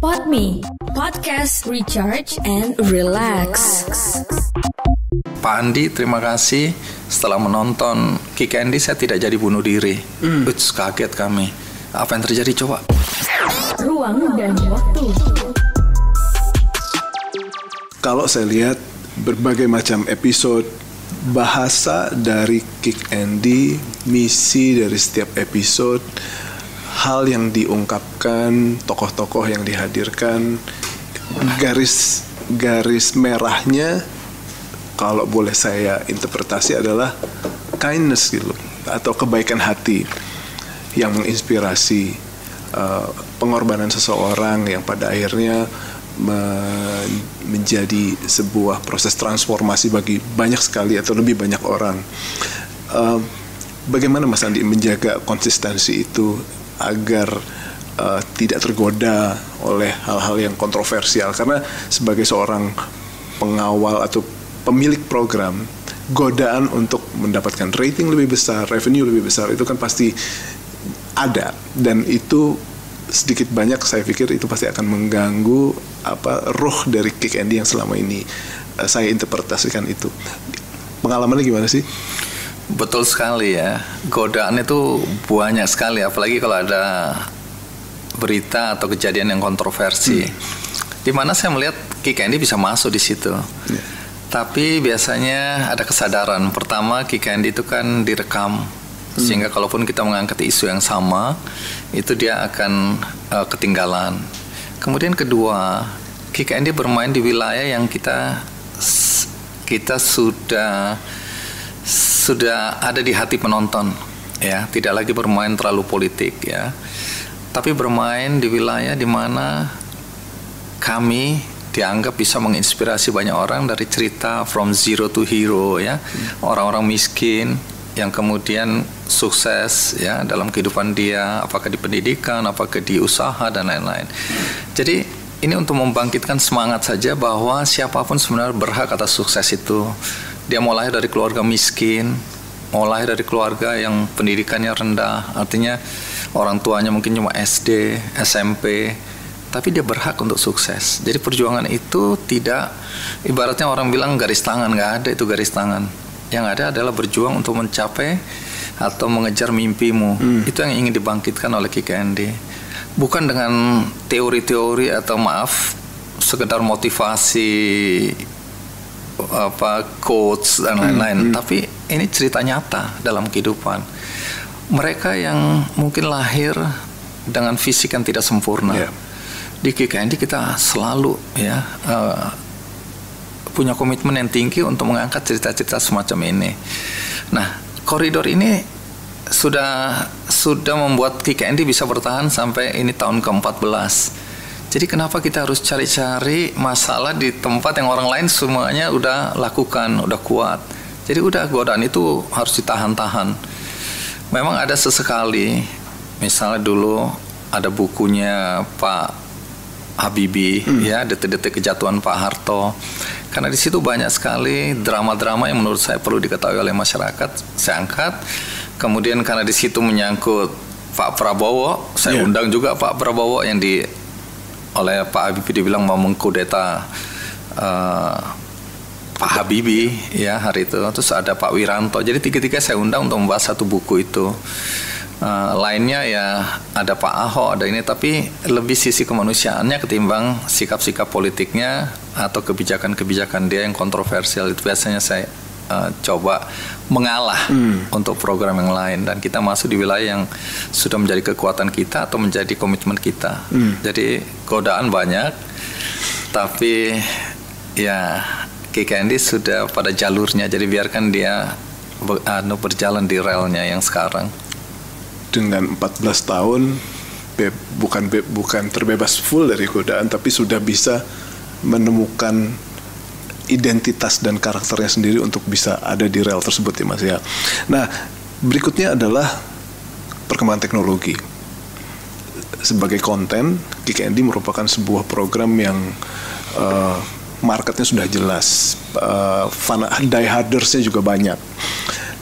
Podme, podcast recharge and relax. Pak Andi, terima kasih. Setelah menonton Kick Andy, saya tidak jadi bunuh diri. Kaget kami. Apa yang terjadi coba? Ruang dan waktu. Kalau saya lihat berbagai macam episode, bahasa dari Kick Andy, misi dari setiap episode, hal yang diungkapkan, tokoh-tokoh yang dihadirkan, garis merahnya, kalau boleh saya interpretasi adalah kindness gitu, atau kebaikan hati yang menginspirasi pengorbanan seseorang yang pada akhirnya menjadi sebuah proses transformasi bagi banyak sekali atau lebih banyak orang. Bagaimana Mas Andi menjaga konsistensi itu agar tidak tergoda oleh hal-hal yang kontroversial? Karena sebagai seorang pengawal atau pemilik program, godaan untuk mendapatkan rating lebih besar, revenue lebih besar, itu kan pasti ada, dan itu sedikit banyak saya pikir itu pasti akan mengganggu ruh dari Kick Andy yang selama ini saya interpretasikan itu. Pengalamannya gimana sih? Betul sekali ya, godaan itu banyak sekali, apalagi kalau ada berita atau kejadian yang kontroversi. Di mana saya melihat Kick Andy bisa masuk di situ. Tapi biasanya ada kesadaran. Pertama, Kick Andy itu kan direkam, sehingga kalaupun kita mengangkat isu yang sama, itu dia akan ketinggalan. Kemudian kedua, Kick Andy bermain di wilayah yang kita sudah ada di hati penonton, ya, tidak lagi bermain terlalu politik, ya, tapi bermain di wilayah di mana kami dianggap bisa menginspirasi banyak orang dari cerita from zero to hero, ya, orang-orang miskin yang kemudian sukses, ya, dalam kehidupan dia, apakah di pendidikan, apakah di usaha dan lain-lain. Jadi ini untuk membangkitkan semangat saja bahwa siapapun sebenarnya berhak atas sukses itu. Dia mau lahir dari keluarga miskin, mau lahir dari keluarga yang pendidikannya rendah, artinya orang tuanya mungkin cuma SD, SMP, tapi dia berhak untuk sukses. Jadi perjuangan itu tidak, ibaratnya orang bilang garis tangan, nggak ada itu garis tangan. Yang ada adalah berjuang untuk mencapai atau mengejar mimpimu. Itu yang ingin dibangkitkan oleh Kick Andy. Bukan dengan teori-teori atau sekedar motivasi, quotes dan lain-lain, tapi ini cerita nyata dalam kehidupan mereka yang mungkin lahir dengan fisik yang tidak sempurna. Di Kick Andy kita selalu punya komitmen yang tinggi untuk mengangkat cerita-cerita semacam ini. Nah, koridor ini sudah membuat Kick Andy bisa bertahan sampai ini tahun ke-14. Jadi kenapa kita harus cari-cari masalah di tempat yang orang lain semuanya udah lakukan, udah kuat. Jadi udah godaan itu harus ditahan-tahan. Memang ada sesekali, misalnya dulu ada bukunya Pak Habibie, ya, detik-detik kejatuhan Pak Harto. Karena di situ banyak sekali drama-drama yang menurut saya perlu diketahui oleh masyarakat. Saya angkat. Kemudian karena di situ menyangkut Pak Prabowo, saya undang juga Pak Prabowo yang oleh Pak Habibie dibilang mau mengkudeta Pak Habibie, ya, hari itu. Terus ada Pak Wiranto. Jadi tiga-tiga saya undang untuk membahas satu buku itu. Lainnya ya ada Pak Ahok, ada ini, tapi lebih sisi kemanusiaannya ketimbang sikap-sikap politiknya atau kebijakan-kebijakan dia yang kontroversial. Itu biasanya saya coba mengalah untuk program yang lain, dan kita masuk di wilayah yang sudah menjadi kekuatan kita atau menjadi komitmen kita. Jadi godaan banyak, tapi ya Kick Andy sudah pada jalurnya, jadi biarkan dia berjalan di relnya yang sekarang. Dengan 14 tahun bukan terbebas full dari godaan, tapi sudah bisa menemukan identitas dan karakternya sendiri untuk bisa ada di rel tersebut, ya Mas, ya. Nah, berikutnya adalah perkembangan teknologi. Sebagai konten, Kick Andy merupakan sebuah program yang marketnya sudah jelas, diehardersnya juga banyak.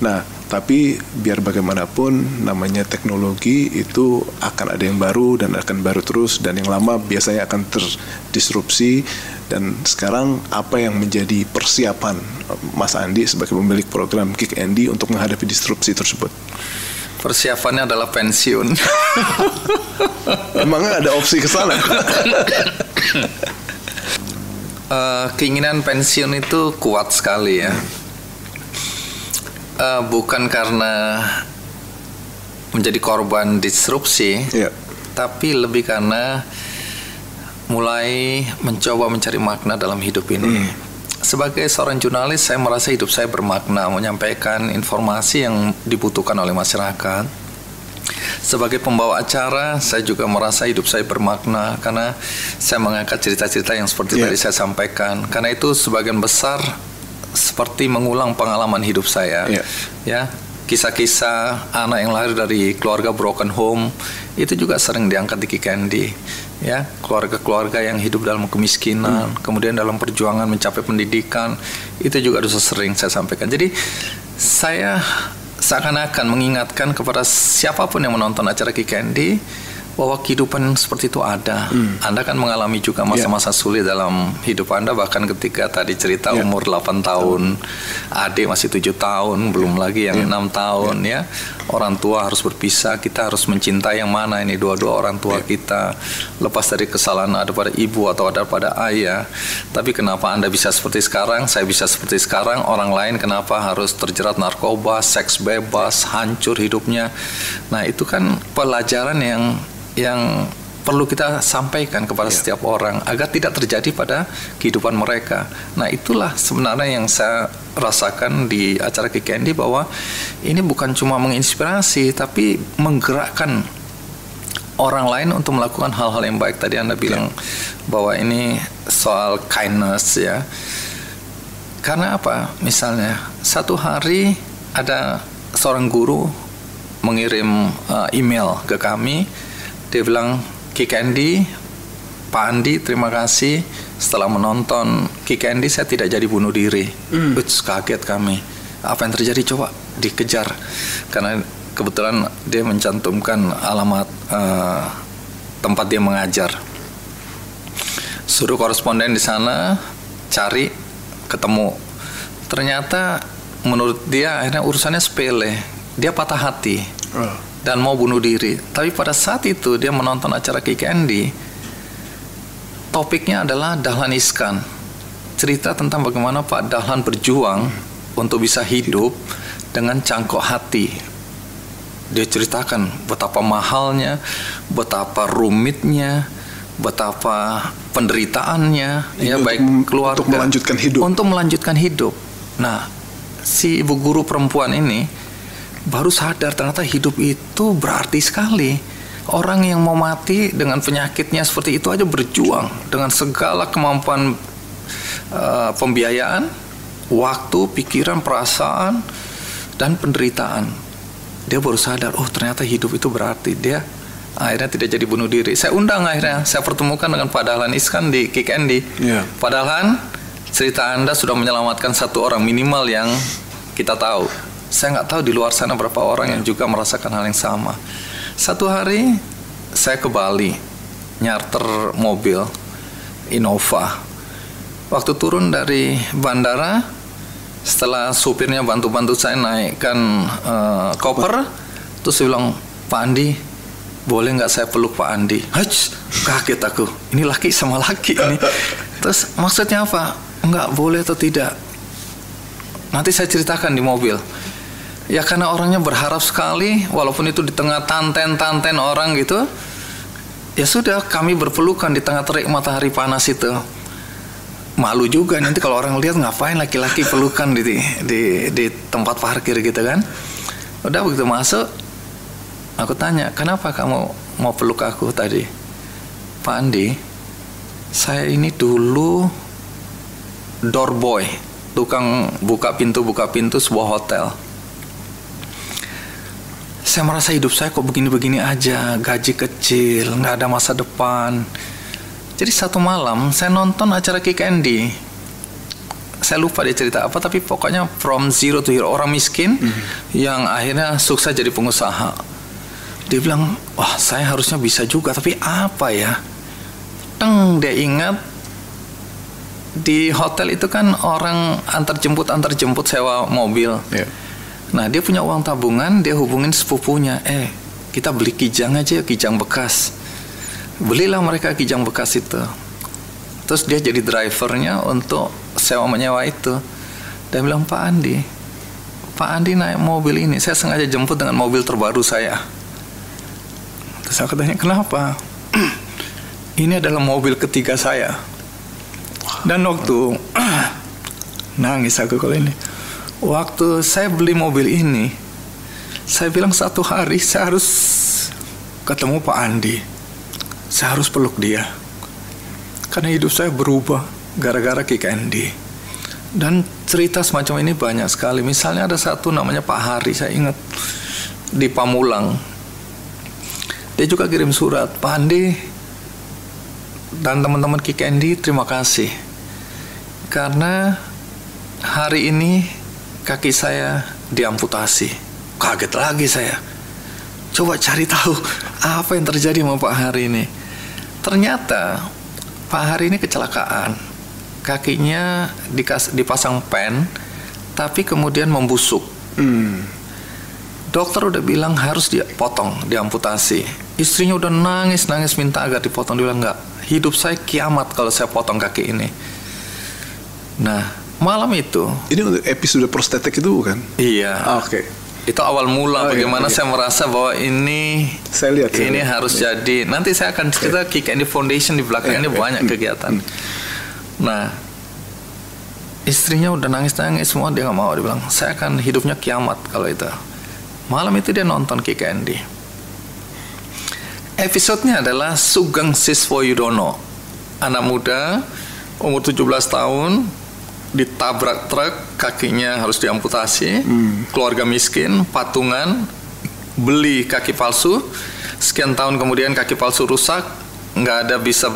Nah, Tapi biar bagaimanapun namanya teknologi itu akan ada yang baru dan akan baru terus, dan yang lama biasanya akan terdisrupsi. Dan sekarang apa yang menjadi persiapan Mas Andi sebagai pemilik program Kick Andy untuk menghadapi disrupsi tersebut? Persiapannya adalah pensiun. Emangnya ada opsi ke sana? Keinginan pensiun itu kuat sekali ya. Bukan karena menjadi korban disrupsi, tapi lebih karena mulai mencoba mencari makna dalam hidup ini. Sebagai seorang jurnalis, saya merasa hidup saya bermakna, menyampaikan informasi yang dibutuhkan oleh masyarakat. Sebagai pembawa acara, saya juga merasa hidup saya bermakna karena saya mengangkat cerita-cerita yang seperti tadi saya sampaikan. Karena itu sebagian besar seperti mengulang pengalaman hidup saya. Ya, kisah-kisah anak yang lahir dari keluarga broken home itu juga sering diangkat di Kick Andy. Ya, keluarga-keluarga yang hidup dalam kemiskinan, kemudian dalam perjuangan mencapai pendidikan, itu juga sudah sering saya sampaikan. Jadi saya seakan-akan mengingatkan kepada siapapun yang menonton acara Kick Andy bahwa kehidupan seperti itu ada. Anda kan mengalami juga masa-masa sulit dalam hidup Anda, bahkan ketika tadi cerita umur 8 tahun, adik masih 7 tahun, belum lagi yang 6 tahun ya. Orang tua harus berpisah, kita harus mencintai yang mana ini, dua-dua orang tua kita. Lepas dari kesalahan ada pada ibu atau ada pada ayah. Tapi kenapa Anda bisa seperti sekarang, saya bisa seperti sekarang, orang lain kenapa harus terjerat narkoba, seks bebas, hancur hidupnya. Nah, itu kan pelajaran yang perlu kita sampaikan kepada setiap orang agar tidak terjadi pada kehidupan mereka. Nah, itulah sebenarnya yang saya rasakan di acara Kick Andy, bahwa ini bukan cuma menginspirasi tapi menggerakkan orang lain untuk melakukan hal-hal yang baik. Tadi Anda bilang bahwa ini soal kindness ya. Karena apa? Misalnya satu hari ada seorang guru mengirim email ke kami. Dia bilang, Kick Andy, Pak Andi, terima kasih. Setelah menonton Kick Andy, saya tidak jadi bunuh diri. Kaget kami. Apa yang terjadi? Coba dikejar. Karena kebetulan dia mencantumkan alamat tempat dia mengajar. Suruh koresponden di sana, cari, ketemu. Ternyata menurut dia akhirnya urusannya sepele. Dia patah hati. Dan mau bunuh diri. Tapi pada saat itu dia menonton acara Kick Andy, topiknya adalah Dahlan Iskan. Cerita tentang bagaimana Pak Dahlan berjuang untuk bisa hidup dengan cangkok hati. Dia ceritakan betapa mahalnya, betapa rumitnya, betapa penderitaannya, ya baik keluarga untuk melanjutkan hidup. Nah, si ibu guru perempuan ini baru sadar ternyata hidup itu berarti sekali. Orang yang mau mati dengan penyakitnya seperti itu aja berjuang dengan segala kemampuan pembiayaan, waktu, pikiran, perasaan, dan penderitaan. Dia baru sadar, oh ternyata hidup itu berarti. Dia akhirnya tidak jadi bunuh diri. Saya undang akhirnya, saya pertemukan dengan Pak Dahlan Iskan di Kick Andy. Pak Dahlan, cerita Anda sudah menyelamatkan satu orang minimal yang kita tahu. Saya nggak tahu di luar sana berapa orang yang juga merasakan hal yang sama. Satu hari saya ke Bali, nyarter mobil Innova. Waktu turun dari bandara, setelah supirnya bantu-bantu saya naikkan koper, terus saya bilang, Pak Andi, boleh nggak saya peluk Pak Andi? Kaget aku, ini laki sama laki ini. Terus maksudnya apa? Nggak boleh atau tidak? Nanti saya ceritakan di mobil. Ya karena orangnya berharap sekali, walaupun itu di tengah tanten orang gitu. Ya sudah, kami berpelukan di tengah terik matahari panas itu. Malu juga nanti kalau orang lihat, ngapain laki-laki pelukan di tempat parkir gitu kan. Udah begitu masuk, aku tanya, kenapa kamu mau peluk aku tadi? Pak Andi, saya ini dulu door boy, tukang buka pintu sebuah hotel. Saya merasa hidup saya kok begini-begini aja, gaji kecil, nggak ada masa depan. Jadi satu malam saya nonton acara Kick Andy. saya lupa dia cerita apa, tapi pokoknya from zero to hero, orang miskin yang akhirnya sukses jadi pengusaha. Dia bilang, wah saya harusnya bisa juga, tapi apa ya? Dia ingat di hotel itu kan orang antar jemput sewa mobil. Nah dia punya uang tabungan, dia hubungin sepupunya, kita beli kijang aja, kijang bekas. Belilah mereka kijang bekas itu. Terus dia jadi drivernya untuk sewa menyewa itu. Dia bilang, Pak Andi naik mobil ini, saya sengaja jemput dengan mobil terbaru saya. Terus aku tanya, kenapa? Ini adalah mobil ketiga saya. Dan waktu nangis aku kalau ini. Waktu saya beli mobil ini, saya bilang satu hari saya harus ketemu Pak Andi. Saya harus peluk dia. Karena hidup saya berubah gara-gara Kick Andy. Dan cerita semacam ini banyak sekali. Misalnya ada satu namanya Pak Hari, saya ingat, di Pamulang. Dia juga kirim surat, Pak Andi dan teman-teman Kick Andy, terima kasih. Karena hari ini kaki saya diamputasi. Kaget lagi saya. Coba cari tahu apa yang terjadi sama Pak Hari ini. Ternyata Pak Hari ini kecelakaan, kakinya dipasang pen, tapi kemudian membusuk. Dokter udah bilang harus dipotong, diamputasi. Istrinya udah nangis minta agar dipotong. Dia bilang, enggak, hidup saya kiamat kalau saya potong kaki ini. Nah, malam itu. Ini untuk episode prostetik itu bukan? Iya. Oke. Itu awal mula bagaimana saya merasa bahwa ini harus jadi. Nanti saya akan cerita Kick Andy Foundation di belakang ini banyak kegiatan. Nah, istrinya udah nangis semua, dia nggak mau. Dia bilang, saya akan hidupnya kiamat kalau itu. Malam itu dia nonton Kick Andy. Episodenya adalah Sugeng Siswo Yudono, anak muda umur 17 tahun, ditabrak truk, kakinya harus diamputasi, keluarga miskin, patungan, beli kaki palsu, sekian tahun kemudian kaki palsu rusak, nggak bisa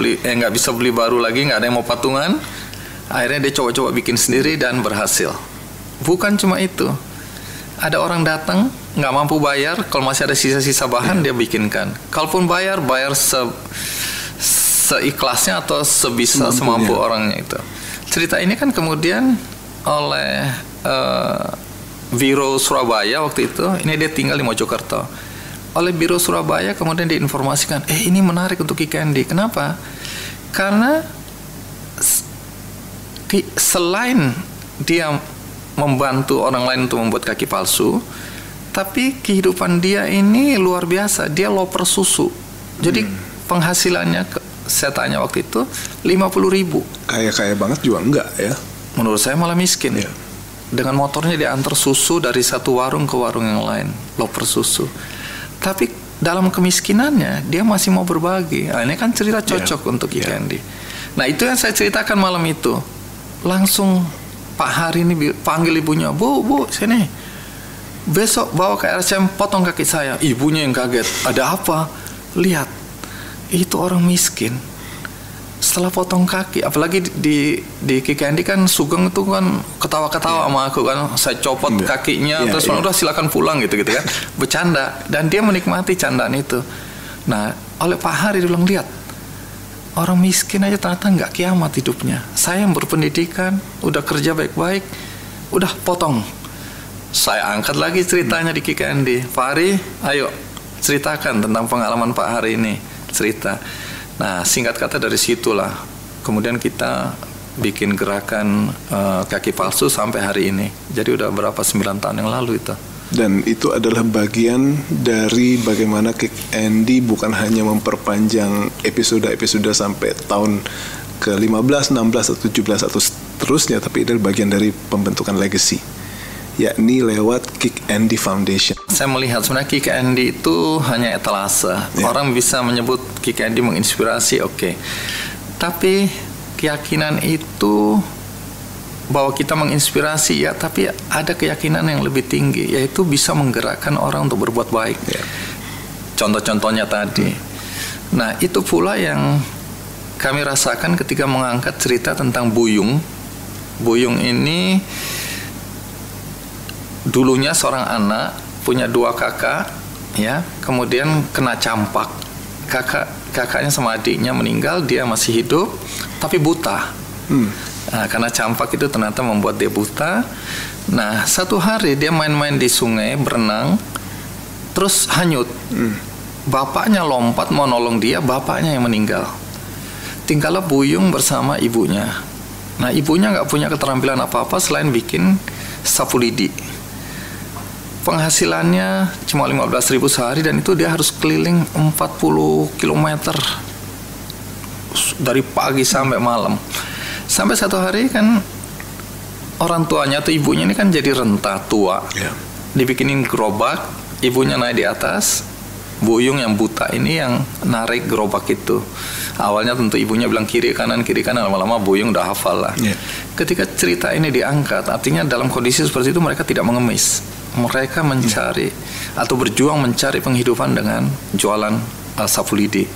beli baru lagi, nggak ada yang mau patungan. Akhirnya dia coba-coba bikin sendiri dan berhasil. Bukan cuma itu, ada orang datang nggak mampu bayar, kalau masih ada sisa-sisa bahan dia bikinkan. Kalaupun bayar seikhlasnya atau sebisa semampu orangnya itu. Cerita ini kan kemudian oleh Biro Surabaya waktu itu, ini dia tinggal di Mojokerto. Oleh Biro Surabaya kemudian diinformasikan, ini menarik untuk Kick Andy. Kenapa? Karena selain dia membantu orang lain untuk membuat kaki palsu, tapi kehidupan dia ini luar biasa. Dia loper susu. Jadi penghasilannya, saya tanya waktu itu, 50.000. Kaya banget juga enggak ya? Menurut saya malah miskin. Dengan motornya dia antar susu dari satu warung ke warung yang lain, loper susu. Tapi dalam kemiskinannya dia masih mau berbagi. Nah, ini kan cerita cocok untuk Kick Andy. Nah, itu yang saya ceritakan malam itu. Langsung Pak Hari ini panggil ibunya, Bu, sini. Besok bawa ke RSCM, potong kaki saya. Ibunya yang kaget. Ada apa? Lihat, itu orang miskin. Setelah potong kaki, apalagi di Kick Andy kan Sugeng itu kan ketawa-ketawa sama aku kan. Saya copot kakinya, terus udah silakan pulang gitu kan. Bercanda, dan dia menikmati candaan itu. Nah, oleh Pak Hari dia bilang, lihat, orang miskin aja ternyata nggak kiamat hidupnya. Saya yang berpendidikan, udah kerja baik-baik, udah potong. Saya angkat lagi ceritanya di Kick Andy. Pak Hari, ayo ceritakan tentang pengalaman Pak Hari ini. Cerita. Nah, singkat kata dari situlah kemudian kita bikin gerakan kaki palsu sampai hari ini. Jadi udah berapa 9 tahun yang lalu itu. Dan itu adalah bagian dari bagaimana Kick Andy bukan hanya memperpanjang episode-episode sampai tahun ke-15, 16, atau 17 atau seterusnya, tapi itu bagian dari pembentukan legacy, yakni lewat Kick Andy Foundation. Saya melihat sebenarnya Kick Andy itu hanya etalase. Orang bisa menyebut Kick Andy menginspirasi, oke. Tapi keyakinan itu bahwa kita menginspirasi ya, tapi ada keyakinan yang lebih tinggi, yaitu bisa menggerakkan orang untuk berbuat baik. Contoh-contohnya tadi. Nah, itu pula yang kami rasakan ketika mengangkat cerita tentang Buyung Buyung ini dulunya seorang anak, punya 2 kakak, ya, kemudian kena campak. Kakaknya sama adiknya meninggal, dia masih hidup, tapi buta. Nah, karena campak itu ternyata membuat dia buta. Nah, satu hari dia main-main di sungai, berenang, terus hanyut. Bapaknya lompat mau nolong dia, bapaknya yang meninggal. Tinggallah Buyung bersama ibunya. Nah, ibunya nggak punya keterampilan apa-apa selain bikin sapu lidi. Penghasilannya cuma 15.000 sehari, dan itu dia harus keliling 40 km dari pagi sampai malam. Sampai satu hari kan orang tuanya atau ibunya ini kan jadi renta tua, dibikinin gerobak, ibunya naik di atas, Buyung yang buta ini yang narik gerobak itu. Awalnya tentu ibunya bilang kiri kanan, lama-lama Buyung udah hafal lah. Ketika cerita ini diangkat, artinya dalam kondisi seperti itu mereka tidak mengemis. Mereka mencari atau berjuang mencari penghidupan dengan jualan sapu lidi.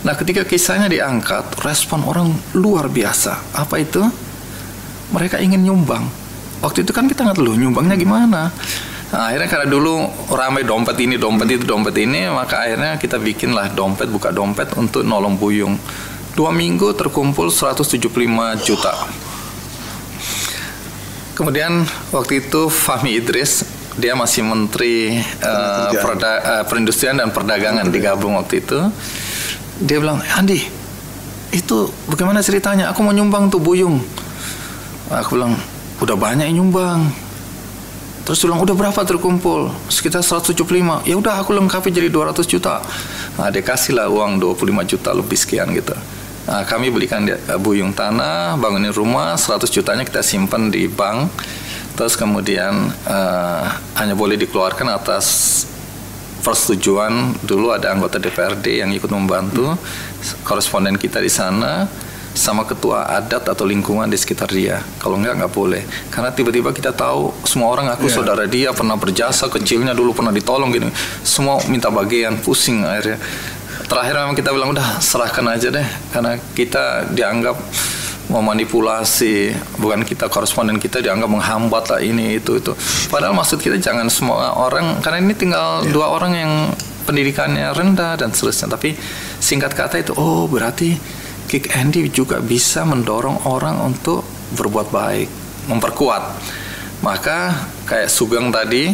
Nah, ketika kisahnya diangkat, respon orang luar biasa. Apa itu? Mereka ingin nyumbang. Waktu itu kan kita nggak tahu nyumbangnya gimana. Nah, akhirnya karena dulu ramai dompet ini, dompet itu, dompet ini, maka akhirnya kita bikinlah dompet, buka dompet untuk nolong Buyung. 2 minggu terkumpul 175 juta. Kemudian waktu itu Fahmi Idris, dia masih Menteri Perindustrian dan Perdagangan, digabung waktu itu. Dia bilang, Andi, itu bagaimana ceritanya? Aku mau nyumbang tuh Buyung. Aku bilang, udah banyak yang nyumbang. Terus bilang, udah berapa terkumpul? Sekitar 175. Ya udah, aku lengkapi jadi 200 juta. Nah, dia kasihlah uang 25 juta lebih sekian gitu. Nah, kami belikan dia, Buyung tanah, bangunin rumah, 100 jutanya kita simpan di bank. Terus kemudian hanya boleh dikeluarkan atas persetujuan. Dulu ada anggota DPRD yang ikut membantu, koresponden kita di sana, sama ketua adat atau lingkungan di sekitar dia. Kalau nggak boleh. Karena tiba-tiba kita tahu semua orang aku saudara dia, pernah berjasa, kecilnya dulu pernah ditolong gini. Semua minta bagian, pusing akhirnya. Terakhir memang kita bilang udah serahkan aja deh, karena kita dianggap memanipulasi, bukan kita, koresponden kita dianggap menghambat lah ini itu. Padahal maksud kita jangan semua orang, karena ini tinggal 2 orang yang pendidikannya rendah dan seterusnya. Tapi singkat kata itu, oh berarti Kick Andy juga bisa mendorong orang untuk berbuat baik, memperkuat. Maka kayak Sugeng tadi,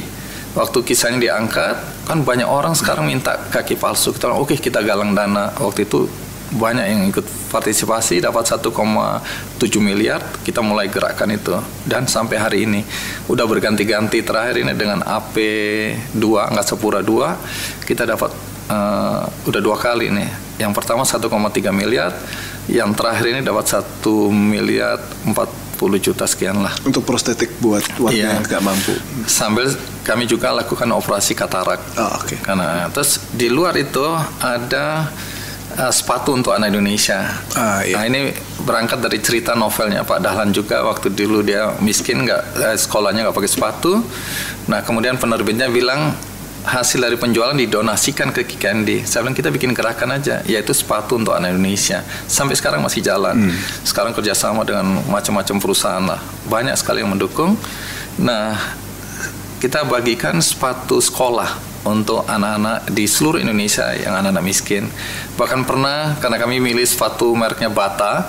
waktu kisahnya diangkat, kan banyak orang sekarang minta kaki palsu. Kita bilang, oke, kita galang dana. Waktu itu banyak yang ikut partisipasi, dapat 1,7 miliar, kita mulai gerakan itu. Dan sampai hari ini, udah berganti-ganti. Terakhir ini dengan AP2, Angkasa Pura 2, kita dapat udah 2 kali nih. Yang pertama 1,3 miliar, yang terakhir ini dapat 1 miliar 40 juta sekian lah. Untuk prostetik buat warga yang nggak mampu. Sambil kami juga lakukan operasi katarak. Karena terus di luar itu ada sepatu untuk anak Indonesia. Nah, ini berangkat dari cerita novelnya Pak Dahlan juga. Waktu dulu dia miskin, sekolahnya nggak pakai sepatu. Nah, kemudian penerbitnya bilang hasil dari penjualan didonasikan ke Kick Andy. Saya bilang kita bikin gerakan aja, yaitu sepatu untuk anak Indonesia. Sampai sekarang masih jalan. Sekarang kerjasama dengan macam-macam perusahaan lah. Banyak sekali yang mendukung. Nah, kita bagikan sepatu sekolah untuk anak-anak di seluruh Indonesia yang anak-anak miskin. Bahkan pernah, karena kami milih sepatu mereknya Bata,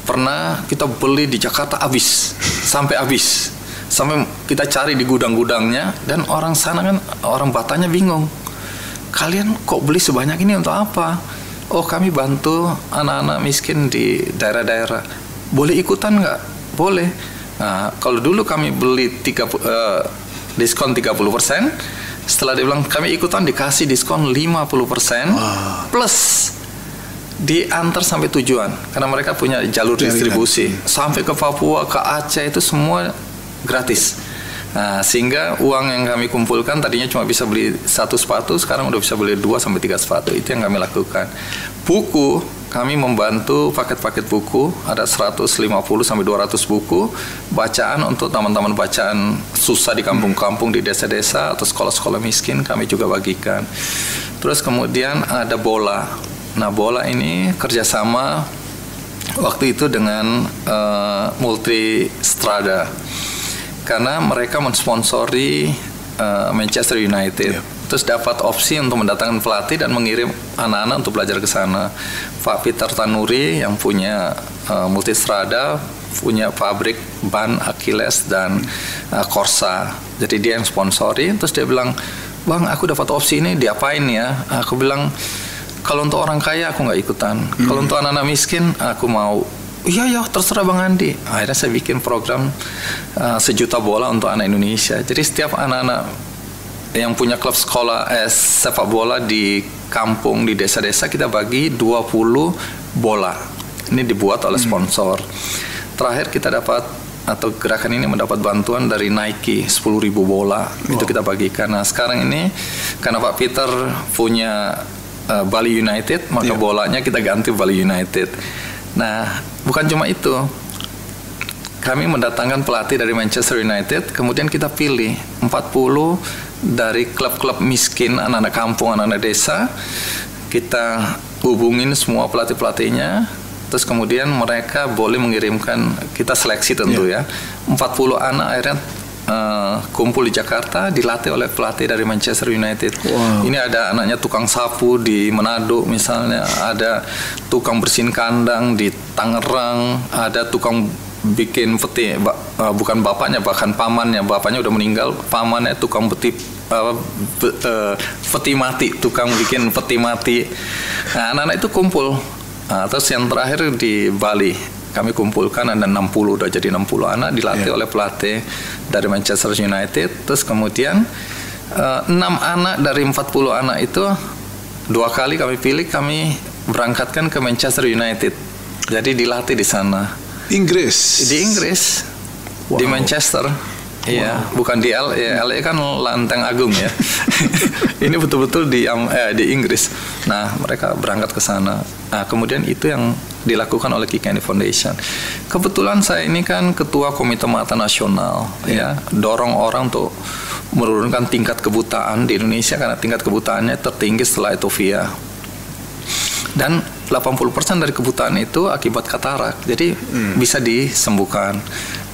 pernah kita beli di Jakarta habis, sampai habis. Sampai kita cari di gudang-gudangnya, dan orang sana kan, orang Batanya bingung. Kalian kok beli sebanyak ini untuk apa? Oh, kami bantu anak-anak miskin di daerah-daerah. Boleh ikutan nggak? Boleh. Nah, kalau dulu kami beli diskon 30%, setelah dia bilang kami ikutan dikasih diskon 50%, plus diantar sampai tujuan. Karena mereka punya jalur distribusi. Sampai ke Papua, ke Aceh, itu semua gratis. Nah, sehingga uang yang kami kumpulkan tadinya cuma bisa beli 1 sepatu, sekarang udah bisa beli 2-3 sepatu. Itu yang kami lakukan. Buku, kami membantu paket-paket buku, ada 150-200 buku bacaan untuk teman-teman bacaan susah di kampung-kampung, di desa-desa atau sekolah-sekolah miskin, kami juga bagikan. Terus kemudian ada bola. Nah, bola ini kerjasama waktu itu dengan Multistrada, karena mereka mensponsori Manchester United. Terus dapat opsi untuk mendatangkan pelatih dan mengirim anak-anak untuk belajar ke sana. Pak Peter Tanuri yang punya Multistrada punya pabrik ban Achilles dan Corsa. Jadi dia yang sponsori. Terus dia bilang, "Bang, aku dapat opsi ini, diapain ya?" Aku bilang, "Kalau untuk orang kaya aku nggak ikutan. Kalau untuk anak-anak miskin aku mau." Iya, terserah Bang Andi. Akhirnya saya bikin program 1 juta bola untuk anak Indonesia. Jadi setiap anak-anak yang punya klub sekolah sepak bola di kampung, di desa-desa, kita bagi 20 bola. Ini dibuat oleh sponsor. Terakhir kita dapat, atau gerakan ini mendapat bantuan dari Nike 10.000 bola. Itu kita bagikan. Nah sekarang ini karena Pak Peter punya Bali United, maka bolanya kita ganti Bali United. Nah bukan cuma itu, kami mendatangkan pelatih dari Manchester United, kemudian kita pilih 40 dari klub-klub miskin, anak-anak kampung, anak-anak desa. Kita hubungin semua pelatih-pelatihnya, terus kemudian mereka boleh mengirimkan, kita seleksi tentu ya, 40 anak akhirnya kumpul di Jakarta, dilatih oleh pelatih dari Manchester United. Ini ada anaknya tukang sapu di Manado misalnya, ada tukang bersihin kandang di Tangerang, ada tukang bikin peti, bukan bapaknya, bahkan pamannya, bapaknya udah meninggal, pamannya tukang peti mati, tukang bikin peti mati. Nah anak-anak itu kumpul. Nah, terus yang terakhir di Bali kami kumpulkan ada 60, udah jadi 60 anak dilatih oleh pelatih dari Manchester United. Terus kemudian 6 anak dari 40 anak itu 2 kali kami pilih, kami berangkatkan ke Manchester United. Jadi dilatih di sana. Di Inggris, di Manchester. Iya, bukan di LA. LA kan Lanteng Agung ya. Ini betul-betul di Inggris. Nah, mereka berangkat ke sana. Nah, kemudian itu yang dilakukan oleh Kick Andy Foundation. Kebetulan saya ini kan ketua Komite Mata Nasional, ya, dorong orang untuk menurunkan tingkat kebutaan di Indonesia karena tingkat kebutaannya tertinggi setelah Ethiopia. Dan 80% dari kebutaan itu akibat katarak, jadi bisa disembuhkan.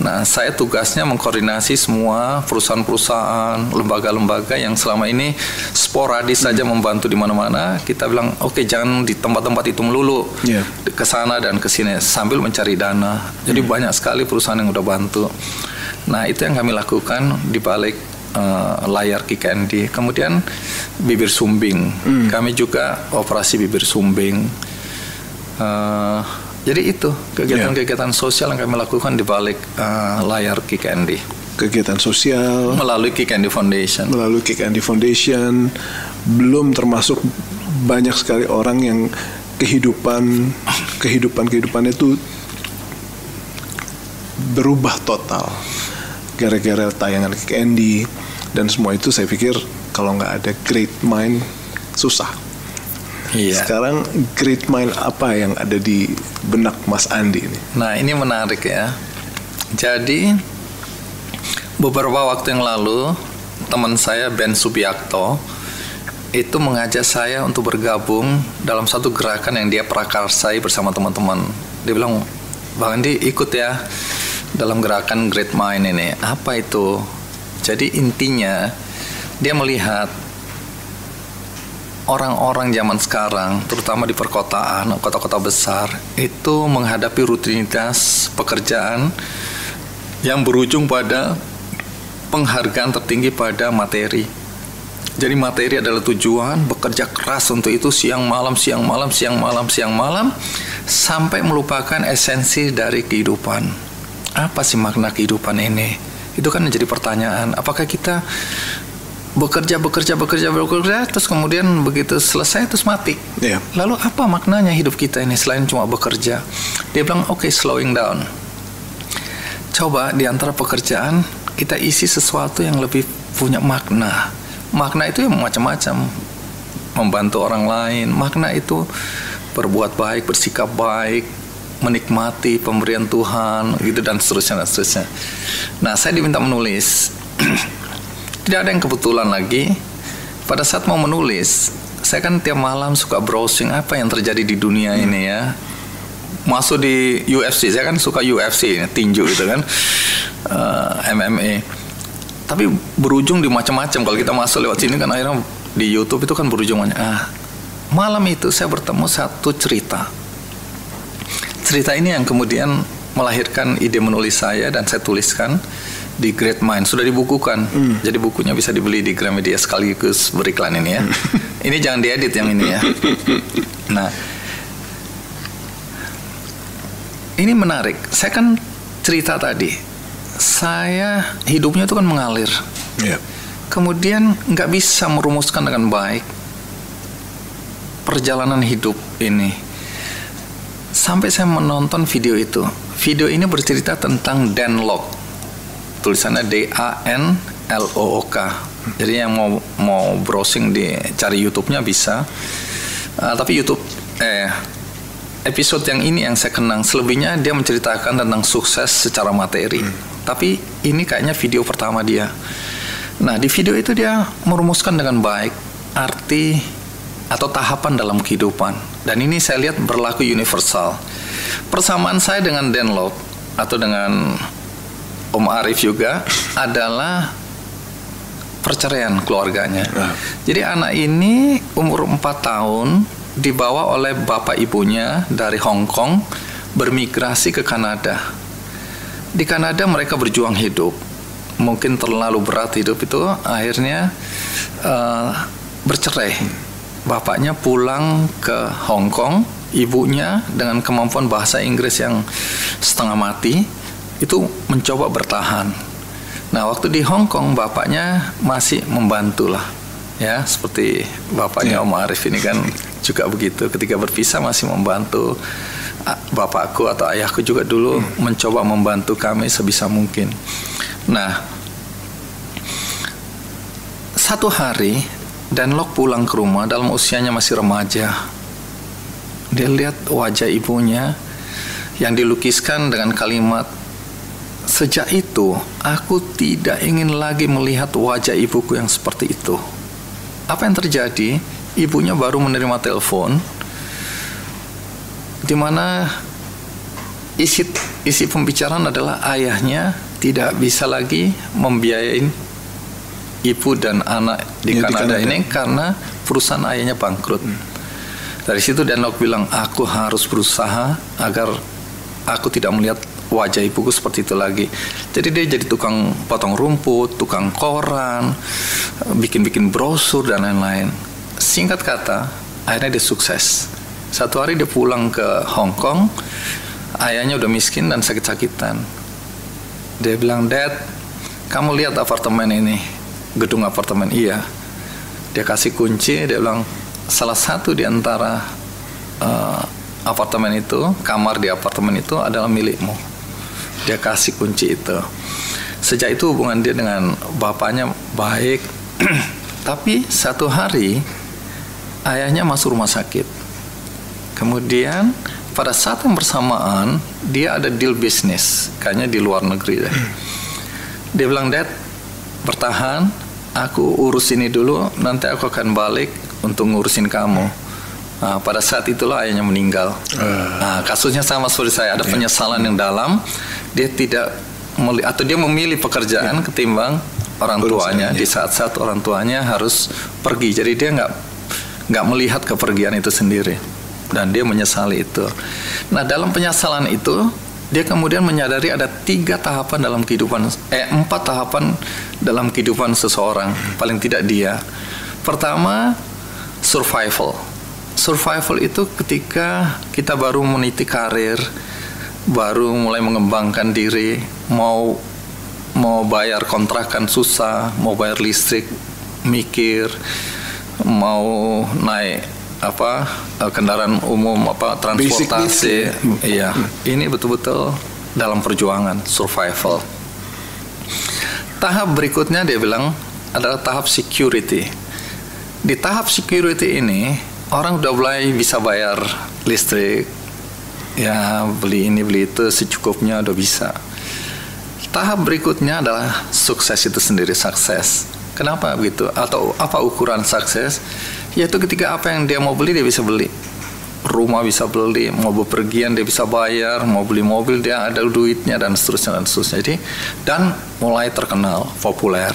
Nah, saya tugasnya mengkoordinasi semua perusahaan-perusahaan, lembaga-lembaga yang selama ini sporadis saja membantu di mana-mana. Kita bilang, oke, jangan di tempat-tempat itu melulu, ke sana dan ke sini sambil mencari dana. Jadi banyak sekali perusahaan yang udah bantu. Nah, itu yang kami lakukan di balik layar Kick Andy. Kemudian bibir sumbing, kami juga operasi bibir sumbing. Jadi itu kegiatan-kegiatan sosial yang kami lakukan di balik layar Kick Andy. Kegiatan sosial melalui Kick Andy Foundation. Melalui Kick Andy Foundation, belum termasuk banyak sekali orang yang kehidupannya itu berubah total gara-gara tayangan Kick Andy. Dan semua itu saya pikir kalau nggak ada great mind susah. Sekarang great mind apa yang ada di benak Mas Andi ini? Nah ini menarik ya. Jadi beberapa waktu yang lalu teman saya Ben Subiakto itu mengajak saya untuk bergabung dalam satu gerakan yang dia prakarsai bersama teman-teman. Dia bilang, Bang Andi ikut ya dalam gerakan Great Mind ini. Apa itu? Jadi intinya dia melihat orang-orang zaman sekarang, terutama di perkotaan, kota-kota besar, itu menghadapi rutinitas pekerjaan yang berujung pada penghargaan tertinggi pada materi. Jadi materi adalah tujuan, bekerja keras untuk itu siang malam, sampai melupakan esensi dari kehidupan. Apa sih makna kehidupan ini? Itu kan menjadi pertanyaan. Apakah kita bekerja terus kemudian begitu selesai terus mati? Lalu apa maknanya hidup kita ini selain cuma bekerja? Dia bilang, oke, slowing down. Coba di antara pekerjaan kita isi sesuatu yang lebih punya makna. Makna itu yang macam-macam. Membantu orang lain. Makna itu berbuat baik, bersikap baik, menikmati pemberian Tuhan, gitu, dan seterusnya. Nah, saya diminta menulis. Tidak ada yang kebetulan lagi. Pada saat mau menulis, saya kan tiap malam suka browsing apa yang terjadi di dunia ini ya. masuk di UFC. Saya kan suka UFC, tinju gitu kan, MMA. Tapi berujung di macam-macam. Kalau kita masuk lewat sini kan akhirnya di YouTube itu kan berujung malam itu saya bertemu satu cerita. Cerita ini yang kemudian melahirkan ide menulis saya dan saya tuliskan di Great Mind. Sudah dibukukan. Jadi bukunya bisa dibeli di Gramedia, sekaligus beriklan ini ya. Ini jangan diedit yang ini ya. Nah, ini menarik. Saya kan cerita tadi, saya hidupnya itu kan mengalir. Kemudian nggak bisa merumuskan dengan baik perjalanan hidup ini. Sampai saya menonton video itu. Video ini bercerita tentang Dan Lok. Tulisannya DANLOOK. Jadi yang mau browsing cari YouTube-nya bisa. Tapi YouTube episode yang ini yang saya kenang. Selebihnya dia menceritakan tentang sukses secara materi. Tapi ini kayaknya video pertama dia. Nah, di video itu dia merumuskan dengan baik arti atau tahapan dalam kehidupan. Dan ini saya lihat berlaku universal. Persamaan saya dengan Dan Lok atau dengan Om Arif juga adalah perceraian keluarganya. Jadi anak ini umur 4 tahun dibawa oleh bapak ibunya dari Hong Kong bermigrasi ke Kanada. Di Kanada mereka berjuang hidup. Mungkin terlalu berat hidup itu, akhirnya bercerai. Bapaknya pulang ke Hong Kong, ibunya dengan kemampuan bahasa Inggris yang setengah mati itu mencoba bertahan. Nah, waktu di Hong Kong bapaknya masih membantu lah, ya, seperti bapaknya Om Arif ini kan juga begitu. Ketika berpisah masih membantu. Bapakku atau ayahku juga dulu mencoba membantu kami sebisa mungkin. Nah, satu hari Dan Lok pulang ke rumah dalam usianya masih remaja. Dia lihat wajah ibunya yang dilukiskan dengan kalimat, "Sejak itu aku tidak ingin lagi melihat wajah ibuku yang seperti itu." Apa yang terjadi? Ibunya baru menerima telepon di mana isi pembicaraan adalah ayahnya tidak bisa lagi membiayai ibu dan anak di Kanada ini karena perusahaan ayahnya bangkrut. Dari situ Dan Lok bilang, aku harus berusaha agar aku tidak melihat wajah ibuku seperti itu lagi. Jadi dia jadi tukang potong rumput, tukang koran, bikin brosur dan lain-lain. Singkat kata, akhirnya dia sukses. Satu hari dia pulang ke Hong Kong, ayahnya udah miskin dan sakit-sakitan. Dia bilang, "Dad, kamu lihat apartemen ini, gedung apartemen." Iya. Dia kasih kunci, dia bilang, salah satu di antara apartemen itu, kamar di apartemen itu adalah milikmu. Dia kasih kunci itu. Sejak itu hubungan dia dengan bapaknya baik. Tapi satu hari ayahnya masuk rumah sakit. Kemudian pada saat yang bersamaan dia ada deal bisnis, kayaknya di luar negeri deh. Dia bilang, "Dad, bertahan, aku urus ini dulu, nanti aku akan balik untuk ngurusin kamu." Nah, pada saat itulah ayahnya meninggal. Nah, kasusnya sama seperti saya, ada penyesalan yang dalam. Dia tidak atau dia memilih pekerjaan ketimbang orang tuanya di saat-saat orang tuanya harus pergi. Jadi dia nggak melihat kepergian itu sendiri. Dan dia menyesali itu. Nah, dalam penyesalan itu dia kemudian menyadari ada 4 tahapan dalam kehidupan seseorang, paling tidak dia. Pertama, survival. Survival itu ketika kita baru meniti karir, baru mulai mengembangkan diri, mau bayar kontrakan susah, mau bayar listrik mikir, mau naik kendaraan umum, transportasi. Iya, ini betul-betul dalam perjuangan survival. Tahap berikutnya dia bilang adalah tahap security. Di tahap security ini orang udah mulai bisa bayar listrik, ya, beli ini beli itu secukupnya udah bisa. Tahap berikutnya adalah sukses itu sendiri, sukses. Kenapa begitu? Atau apa ukuran sukses? Yaitu ketika apa yang dia mau beli dia bisa beli. rumah bisa beli, mau bepergian dia bisa bayar, mau beli mobil dia ada duitnya dan seterusnya dan seterusnya. Jadi dan mulai terkenal, populer.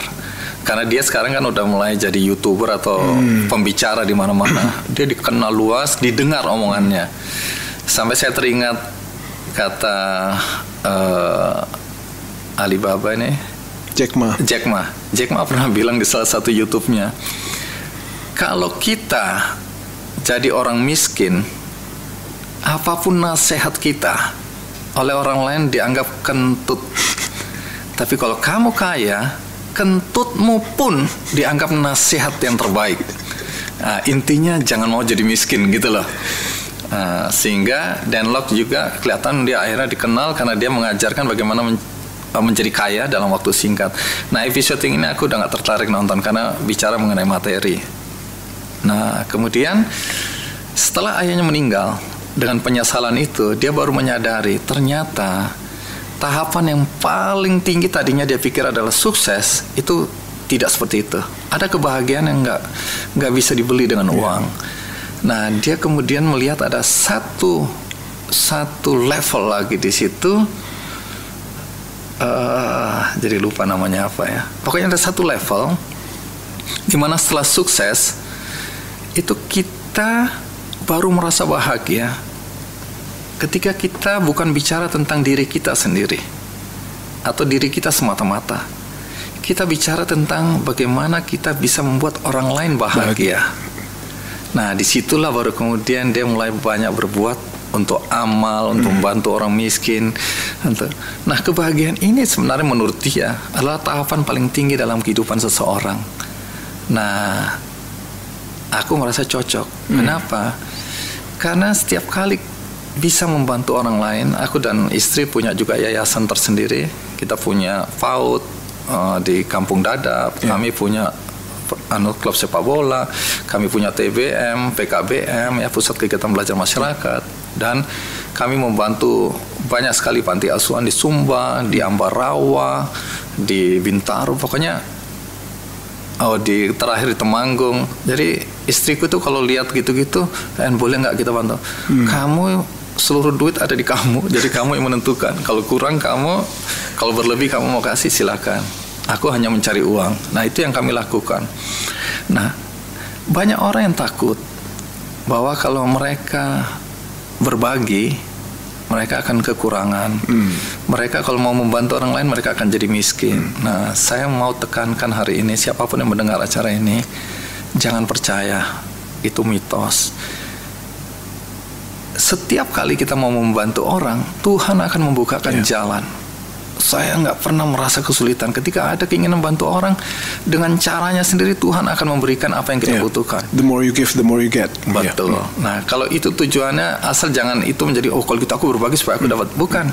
Karena dia sekarang kan udah mulai jadi YouTuber atau pembicara di mana-mana. Dia dikenal luas, didengar omongannya. Sampai saya teringat kata Alibaba ini, Jack Ma pernah bilang di salah satu YouTube-nya, kalau kita jadi orang miskin, apapun nasihat kita oleh orang lain dianggap kentut. Tapi kalau kamu kaya, kentutmu pun dianggap nasihat yang terbaik. Nah, intinya jangan mau jadi miskin gitu loh. Sehingga Dan Lok juga kelihatan dia akhirnya dikenal karena dia mengajarkan bagaimana menjadi kaya dalam waktu singkat. Nah, episode ini aku udah gak tertarik nonton karena bicara mengenai materi. Nah, kemudian setelah ayahnya meninggal, dengan penyesalan itu dia baru menyadari ternyata tahapan yang paling tinggi tadinya dia pikir adalah sukses itu tidak seperti itu. Ada kebahagiaan yang nggak bisa dibeli dengan uang. Nah, dia kemudian melihat ada satu level lagi di situ. Jadi lupa namanya apa ya. Pokoknya ada satu level di mana setelah sukses itu kita baru merasa bahagia ketika kita bukan bicara tentang diri kita sendiri atau diri kita semata-mata. Kita bicara tentang bagaimana kita bisa membuat orang lain bahagia. Nah, disitulah baru kemudian dia mulai banyak berbuat untuk amal, untuk membantu orang miskin. Nah, kebahagiaan ini sebenarnya menurut dia adalah tahapan paling tinggi dalam kehidupan seseorang. Nah, aku merasa cocok. Kenapa? Karena setiap kali bisa membantu orang lain, aku dan istri punya juga yayasan tersendiri. Kita punya PAUD di Kampung Dadap, kami punya klub sepak bola, kami punya TBM, PKBM, ya pusat kegiatan belajar masyarakat, dan kami membantu banyak sekali panti asuhan di Sumba, di Ambarawa, di Bintaro, pokoknya di terakhir di Temanggung. Jadi istriku tuh kalau lihat gitu-gitu, boleh nggak kita bantu? Kamu seluruh duit ada di kamu, jadi kamu yang menentukan. Kalau kurang kamu, kalau berlebih kamu mau kasih silakan. Aku hanya mencari uang. Nah, itu yang kami lakukan. Nah, banyak orang yang takut bahwa kalau mereka berbagi, mereka akan kekurangan. Mereka kalau mau membantu orang lain, mereka akan jadi miskin. Nah, saya mau tekankan hari ini, siapapun yang mendengar acara ini, jangan percaya itu mitos. Setiap kali kita mau membantu orang, Tuhan akan membukakan jalan. Saya nggak pernah merasa kesulitan ketika ada keinginan bantu orang, dengan caranya sendiri Tuhan akan memberikan apa yang kita butuhkan. The more you give, the more you get. Betul. Nah, kalau itu tujuannya, asal jangan itu menjadi kalau gitu aku berbagi supaya aku dapat. Bukan.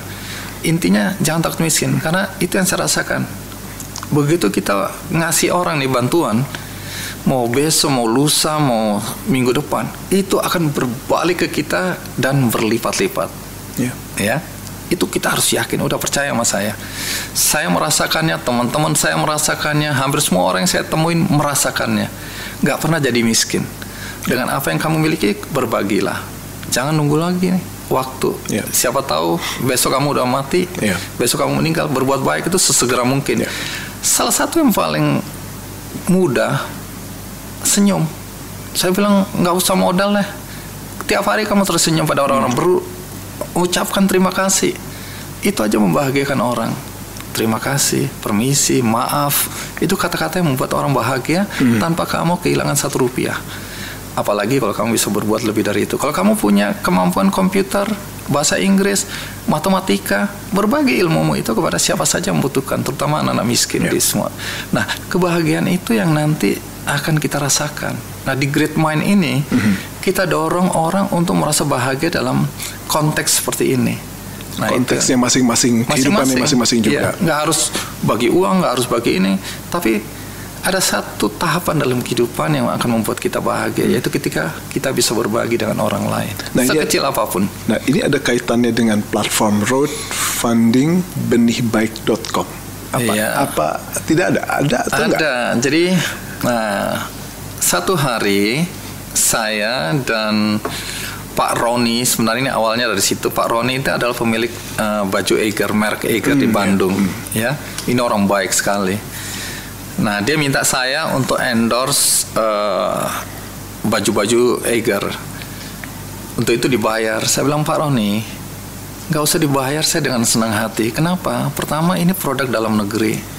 Intinya jangan takut miskin, karena itu yang saya rasakan. Begitu kita ngasih orang nih bantuan, mau besok, mau lusa, mau minggu depan, itu akan berbalik ke kita dan berlipat-lipat. Ya. Itu kita harus yakin, udah percaya sama saya. Saya merasakannya, teman-teman saya merasakannya, hampir semua orang yang saya temuin merasakannya. Gak pernah jadi miskin. Dengan apa yang kamu miliki, berbagilah. Jangan nunggu lagi nih waktu. Siapa tahu besok kamu udah mati, besok kamu meninggal. Berbuat baik itu sesegera mungkin. Salah satu yang paling mudah, senyum. Saya bilang gak usah modal deh. Tiap hari kamu tersenyum pada orang-orang, ucapkan terima kasih. Itu aja membahagiakan orang. Terima kasih, permisi, maaf. Itu kata-kata yang membuat orang bahagia tanpa kamu kehilangan Rp1. Apalagi kalau kamu bisa berbuat lebih dari itu. Kalau kamu punya kemampuan komputer, bahasa Inggris, matematika, berbagi ilmumu itu kepada siapa saja yang membutuhkan, terutama anak-anak miskin di semua. Nah, kebahagiaan itu yang nanti akan kita rasakan. Nah, di Great Mind ini kita dorong orang untuk merasa bahagia dalam konteks seperti ini. Nah, konteksnya masing-masing, kehidupannya masing-masing juga. Nggak harus bagi uang, nggak harus bagi ini, tapi ada satu tahapan dalam kehidupan yang akan membuat kita bahagia, yaitu ketika kita bisa berbagi dengan orang lain, sekecil apapun. Nah, ini ada kaitannya dengan platform crowdfunding benihbaik.com. Apa tidak ada atau enggak? Ada. Jadi, satu hari saya dan Pak Roni, sebenarnya ini awalnya dari situ. Pak Roni itu adalah pemilik baju Eiger, merek Eiger di Bandung. Ya, ini orang baik sekali. Nah, dia minta saya untuk endorse baju-baju Eiger. Untuk itu dibayar. Saya bilang, Pak Roni, nggak usah dibayar, saya dengan senang hati. Kenapa? Pertama, ini produk dalam negeri.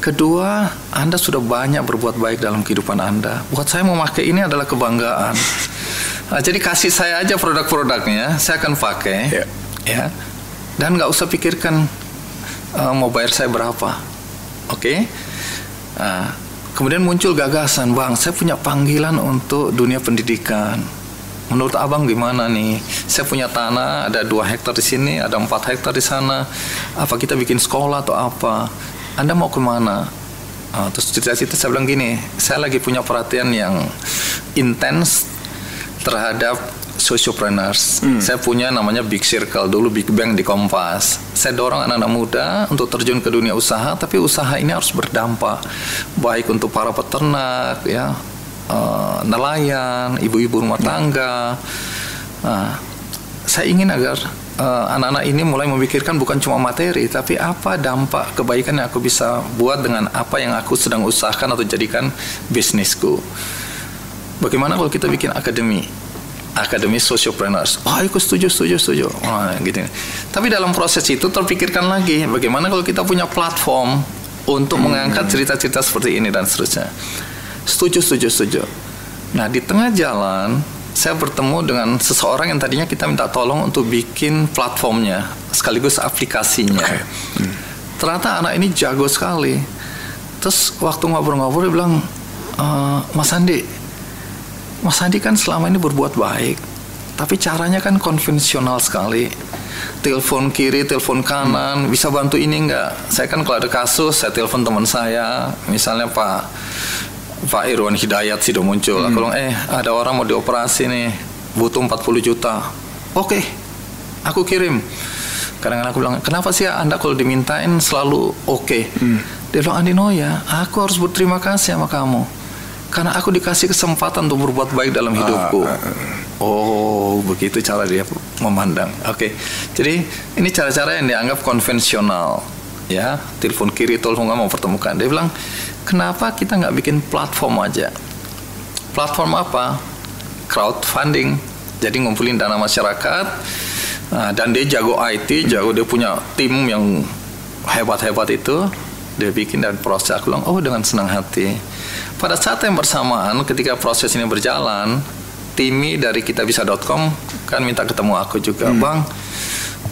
Kedua, Anda sudah banyak berbuat baik dalam kehidupan Anda. Buat saya memakai ini adalah kebanggaan. Nah, jadi kasih saya aja produk-produknya, saya akan pakai, ya. Dan nggak usah pikirkan mau bayar saya berapa, oke? Nah, kemudian muncul gagasan, Bang, saya punya panggilan untuk dunia pendidikan. Menurut Abang gimana nih? Saya punya tanah, ada 2 hektar di sini, ada 4 hektar di sana. Apa kita bikin sekolah atau apa? Anda mau kemana? Terus cerita-cerita saya bilang gini, saya lagi punya perhatian yang intens terhadap sociopreneurs. Saya punya namanya Big Circle, dulu Big Bang di Kompas. Saya dorong anak-anak muda untuk terjun ke dunia usaha, tapi usaha ini harus berdampak baik untuk para peternak, ya, nelayan, ibu-ibu rumah tangga. Saya ingin agar anak-anak ini mulai memikirkan bukan cuma materi, tapi apa dampak kebaikan yang aku bisa buat dengan apa yang aku sedang usahakan atau jadikan bisnisku. Bagaimana kalau kita bikin akademi sociopreneurs? Oh, aku setuju. Gitu. Tapi dalam proses itu terpikirkan lagi, bagaimana kalau kita punya platform untuk mengangkat cerita-cerita seperti ini dan seterusnya. Setuju. Nah, di tengah jalan saya bertemu dengan seseorang yang tadinya kita minta tolong untuk bikin platformnya sekaligus aplikasinya. Ternyata anak ini jago sekali. Terus waktu ngobrol-ngobrol dia bilang, Mas Andi kan selama ini berbuat baik, tapi caranya kan konvensional sekali. Telepon kiri, telepon kanan, bisa bantu ini enggak? Saya kan kalau ada kasus, saya telepon teman saya, misalnya Pak Irwan Hidayat sudah muncul. Aku bilang, ada orang mau dioperasi nih, butuh 40 juta. Oke, aku kirim. Kadang-kadang aku bilang, kenapa sih Anda kalau dimintain selalu oke? Dia bilang, Andino ya, aku harus berterima kasih sama kamu. Karena aku dikasih kesempatan untuk berbuat baik dalam hidupku. Oh, begitu cara dia memandang. Oke. Jadi ini cara-cara yang dianggap konvensional, ya. Telepon kiri, telepon kanan, mau pertemukan. Dia bilang, kenapa kita nggak bikin platform aja? Platform apa? Crowdfunding. Jadi ngumpulin dana masyarakat. Dan dia jago IT, dia punya tim yang hebat-hebat itu. Dia bikin dan proses. Aku bilang, oh, dengan senang hati. Pada saat yang bersamaan ketika proses ini berjalan, Timi dari kitabisa.com kan minta ketemu aku juga. Bang,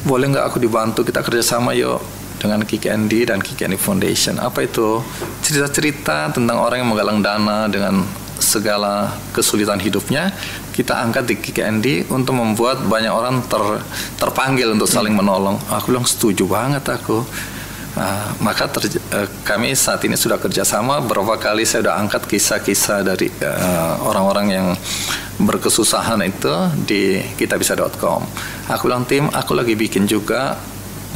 boleh nggak aku dibantu, kita kerjasama yuk dengan Kiki Andy dan Kiki Andy Foundation. Apa itu? Cerita-cerita tentang orang yang menggalang dana dengan segala kesulitan hidupnya, kita angkat di Kiki Andy untuk membuat banyak orang terpanggil untuk saling menolong. Aku bilang setuju banget aku. Maka kami saat ini sudah kerjasama. Berapa kali saya sudah angkat kisah-kisah dari orang-orang yang berkesusahan itu di kitabisa.com. Aku bilang, tim, aku lagi bikin juga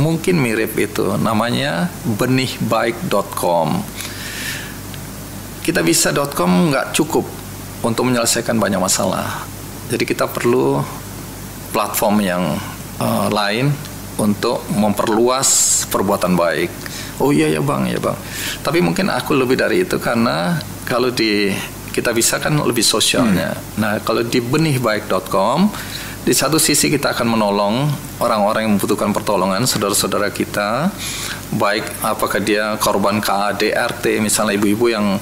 mungkin mirip itu, namanya benihbaik.com. Kitabisa.com nggak cukup untuk menyelesaikan banyak masalah. Jadi kita perlu platform yang lain untuk memperluas perbuatan baik. Oh iya ya bang. Tapi mungkin aku lebih dari itu, karena kalau di Kitabisa kan lebih sosialnya. Nah, kalau di benihbaik.com, di satu sisi kita akan menolong orang-orang yang membutuhkan pertolongan, saudara-saudara kita, baik apakah dia korban KADRT, misalnya ibu-ibu yang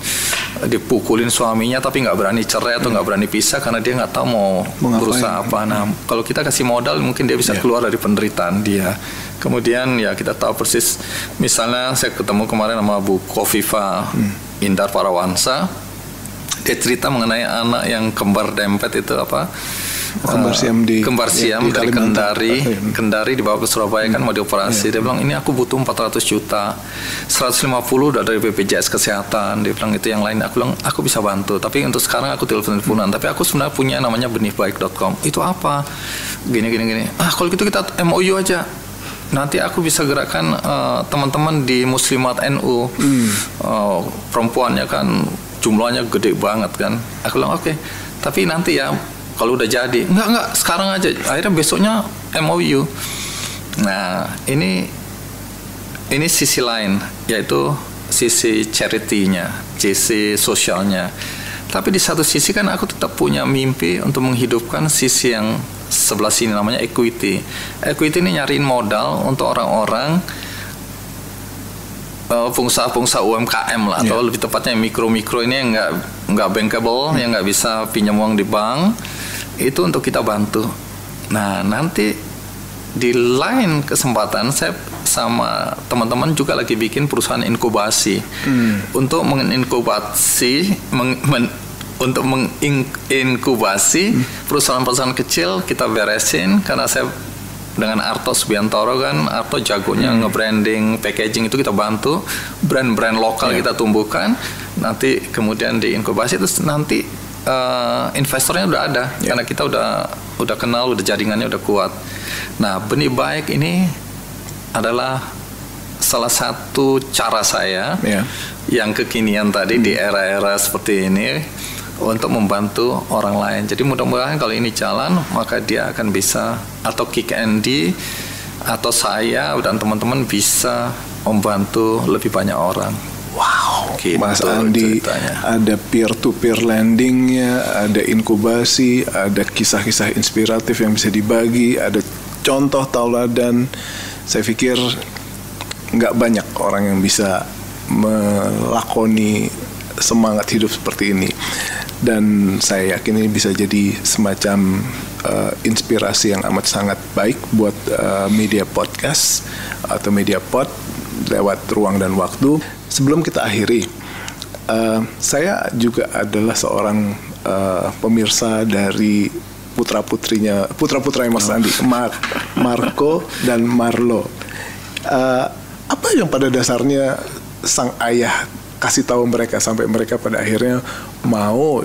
dipukulin suaminya tapi nggak berani cerai atau nggak berani pisah karena dia nggak tahu mau berusaha apa. Nah, kalau kita kasih modal mungkin dia bisa keluar dari penderitaan dia. Kemudian ya kita tahu persis, misalnya saya ketemu kemarin sama Bu Kofifa Indar Parawansa, dia cerita mengenai anak yang kembar dempet itu apa? Kembar siam dari Kendari dibawa ke Surabaya kan mau dioperasi. Dia bilang, ini aku butuh 400 juta, 150 udah dari BPJS Kesehatan. Dia bilang itu yang lain. Aku bilang aku bisa bantu, tapi untuk sekarang aku telepon-teleponan. Tapi aku sebenarnya punya namanya benihbaik.com. Itu apa? Gini. Kalau gitu kita MOU aja. Nanti aku bisa gerakkan teman-teman di Muslimat NU. Perempuannya kan jumlahnya gede banget kan. Aku bilang oke. Tapi nanti ya kalau udah jadi. Enggak, sekarang aja. Akhirnya besoknya MOU. Nah, ini sisi lain, yaitu sisi charity-nya, sisi sosialnya. Tapi di satu sisi kan aku tetap punya mimpi untuk menghidupkan sisi yang sebelah sini, namanya equity. Equity ini nyariin modal untuk orang-orang pengusaha-pengusaha UMKM lah, atau lebih tepatnya mikro-mikro ini yang nggak bankable, yang nggak bisa pinjam uang di bank, itu untuk kita bantu. Nah, nanti di lain kesempatan saya sama teman-teman juga lagi bikin perusahaan inkubasi untuk menginkubasi perusahaan-perusahaan kecil. Kita beresin karena saya dengan Arto Subiantoro kan, Arto jagonya nge-branding, packaging, itu kita bantu brand-brand lokal kita tumbuhkan. Nanti kemudian diinkubasi, terus nanti investornya udah ada karena kita udah kenal, udah jaringannya udah kuat. Nah, benih baik ini adalah salah satu cara saya yang kekinian tadi di era-era seperti ini untuk membantu orang lain. Jadi mudah-mudahan kalau ini jalan, maka dia akan bisa, atau Kick Andy atau saya dan teman-teman bisa membantu lebih banyak orang. Wow, gitu, Mas Andi, ceritanya. Ada peer-to-peer lendingnya, ada inkubasi, ada kisah-kisah inspiratif yang bisa dibagi, ada contoh tauladan. Saya pikir nggak banyak orang yang bisa melakoni semangat hidup seperti ini. Dan saya yakin ini bisa jadi semacam inspirasi yang amat sangat baik buat media podcast atau media pod lewat Ruang dan Waktu. Sebelum kita akhiri, saya juga adalah seorang pemirsa dari putra-putranya Mas Andi, Marco dan Marlo. Apa yang pada dasarnya sang ayah kasih tahu mereka sampai mereka pada akhirnya mau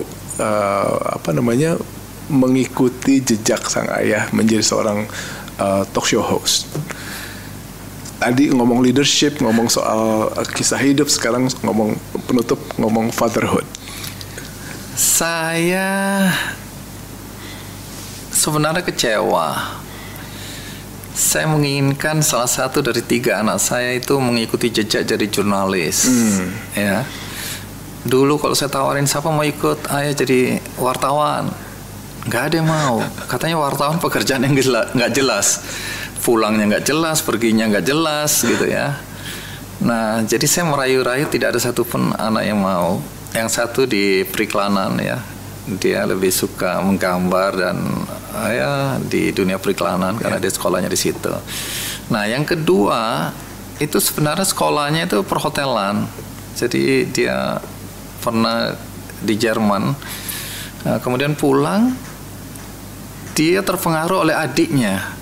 mengikuti jejak sang ayah menjadi seorang talk show host? Tadi ngomong leadership, ngomong soal kisah hidup, sekarang ngomong penutup, ngomong fatherhood. Saya sebenarnya kecewa. Saya menginginkan salah satu dari 3 anak saya itu mengikuti jejak jadi jurnalis. Ya. Dulu kalau saya tawarin siapa mau ikut, ayah jadi wartawan, nggak ada yang mau. Katanya wartawan pekerjaan yang nggak jelas, pulangnya nggak jelas, perginya nggak jelas gitu ya. Nah, jadi saya merayu-rayu, tidak ada satupun anak yang mau. Yang satu di periklanan ya, dia lebih suka menggambar dan ya di dunia periklanan karena dia sekolahnya di situ. Nah, yang kedua itu sebenarnya sekolahnya itu perhotelan. Jadi dia pernah di Jerman. Nah, kemudian pulang dia terpengaruh oleh adiknya.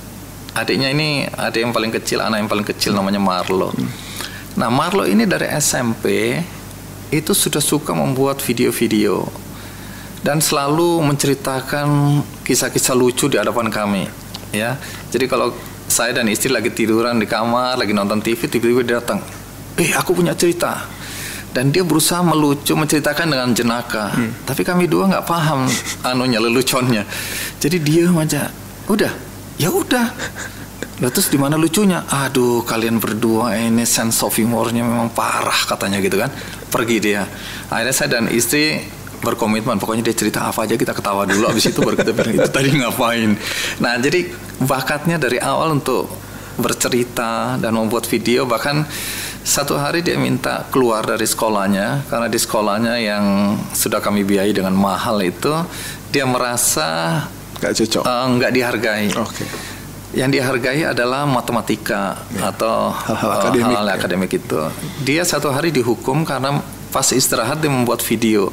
Adiknya ini adik yang paling kecil, anak yang paling kecil, namanya Marlo. Nah, Marlo ini dari SMP itu sudah suka membuat video-video dan selalu menceritakan kisah-kisah lucu di hadapan kami, ya. Jadi kalau saya dan istri lagi tiduran di kamar, lagi nonton TV, tiba-tiba dia datang, aku punya cerita. Dan dia berusaha melucu, menceritakan dengan jenaka. Tapi kami dua nggak paham leluconnya. Jadi dia aja, ya udah. Terus di mana lucunya? Aduh, kalian berdua ini sense of humornya memang parah katanya gitu kan. Pergi dia. Akhirnya saya dan istri berkomitmen, pokoknya dia cerita apa aja kita ketawa dulu, abis itu baru kita bilang itu tadi ngapain. Nah, jadi bakatnya dari awal untuk bercerita dan membuat video. Bahkan satu hari dia minta keluar dari sekolahnya karena di sekolahnya yang sudah kami biayai dengan mahal itu dia merasa nggak cocok, nggak dihargai. Yang dihargai adalah matematika atau hal-hal akademik itu. Dia satu hari dihukum karena pas istirahat dia membuat video.